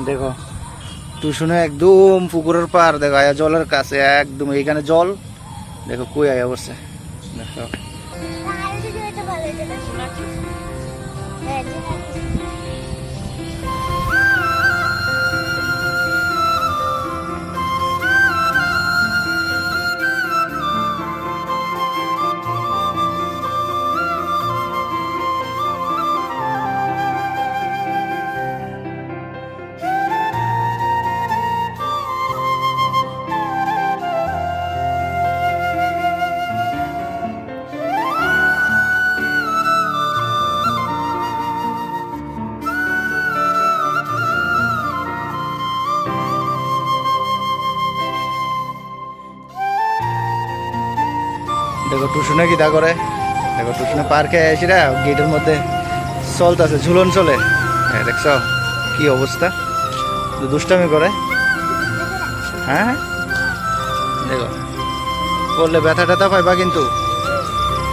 দেখো টুসুনে একদম পুকুরের পার, দেখো আয়া জলের কাছে একদম, এইখানে জল দেখো কই আয়া বসছে দেখো। দেখো টুসুনে কিতা করে, দেখো টুসুনে পার্কে এসে রা গেটের মধ্যে চলতেছে, ঝুলন চলে। হ্যাঁ দেখছ কি অবস্থা, দুষ্টামি করে। হ্যাঁ দেখো করলে ব্যথা ট্যাথা পাইবা কিন্তু,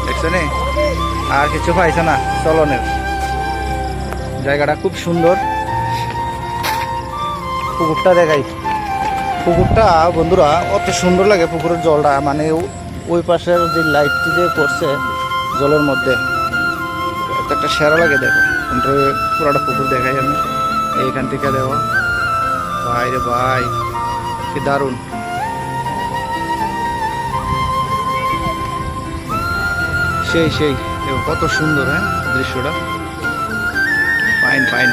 দেখছো নি আর কিছু পাইছে না। চলনের জায়গাটা খুব সুন্দর। পুকুরটা দেখাই, পুকুরটা বন্ধুরা অত সুন্দর লাগে, পুকুরের জলটা মানে ওই পাশের যে লাইটটি যে পড়ছে জলের মধ্যে একটা সেরা লাগে। দেখো পুরোটা পুকুর দেখাই আমি এইখান থেকে, দেখো ভাই রে ভাই কি দারুণ। সেই সেই দেখো কত সুন্দর, হ্যাঁ দৃশ্যটা ফাইন ফাইন।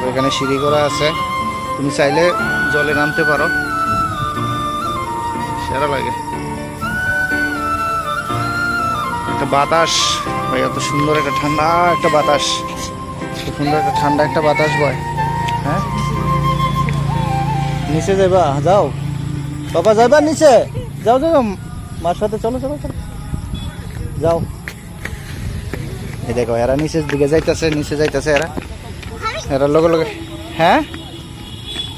এখানে সিঁড়ি করা আছে, তুমি চাইলে জলে নামতে পারো, সেরা লাগে। একটা বাতাস ভাই, এত সুন্দর একটা ঠান্ডা একটা বাতাস, খুব সুন্দর একটা ঠান্ডা একটা বাতাস বয়। হ্যাঁ নিচে যাইবা, যাও বাবা যাইবা নিচে, যাও যাও মার সাথে, চলো চলো চলো যাও। এই দেখো এরা নিচের দিকে যাইতেছে, নিচে যাইতেছে এরা, এরা লগে লগে। হ্যাঁ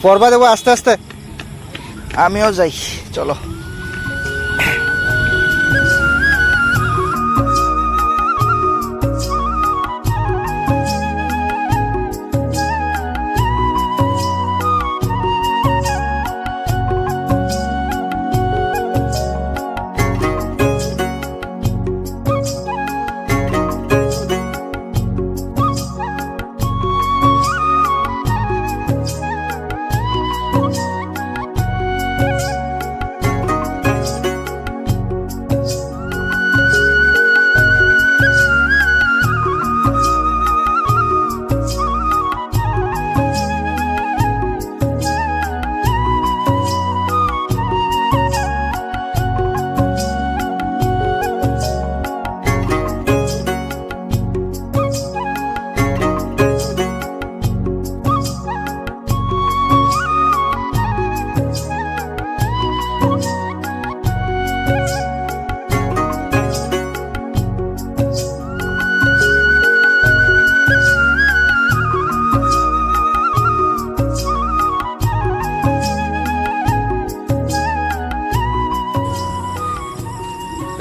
পড়বা দেবো আস্তে আস্তে, আমিও যাই চলো।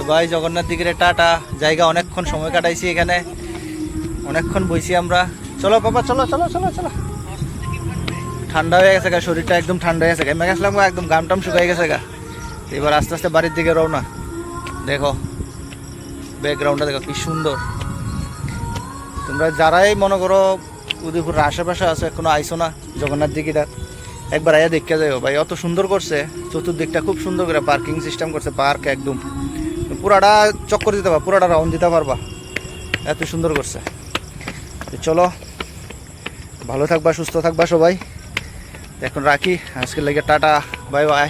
ভাই জগন্নাথ দিকের টাটা, জায়গা অনেকক্ষণ সময় কাটাইছি এখানে, অনেকক্ষণ বইছি আমরা। চলো বাবা চলো চলো চলো চলো। ঠান্ডা হয়ে গেছে গা, শরীরটা একদম ঠান্ডা হয়ে গেছে গা, মেঘ আসলাম একদম গাম টাম শুকাই গেছে গা। এবার আস্তে আস্তে বাড়ির দিকে রওনা। দেখো ব্যাকগ্রাউন্ডটা দেখো কি সুন্দর। তোমরা যারাই মনে করো উদয়পুরের আশেপাশে আছো, এখনো আইসো না জগন্নাথ দিঘিটা, একবার আইয়া দেখতে যাও ভাই, অত সুন্দর করছে চতুর্দিকটা, খুব সুন্দর করে পার্কিং সিস্টেম করছে, পার্ক একদম পুরাটা চক্কর দিতে পারবা, পুরাটা রাউন্ড দিতে পারবা, এত সুন্দর করছে। চলো ভালো থাকবা, সুস্থ থাকবা সবাই, এখন রাখি আজকের লাগে, টাটা বাই বাই।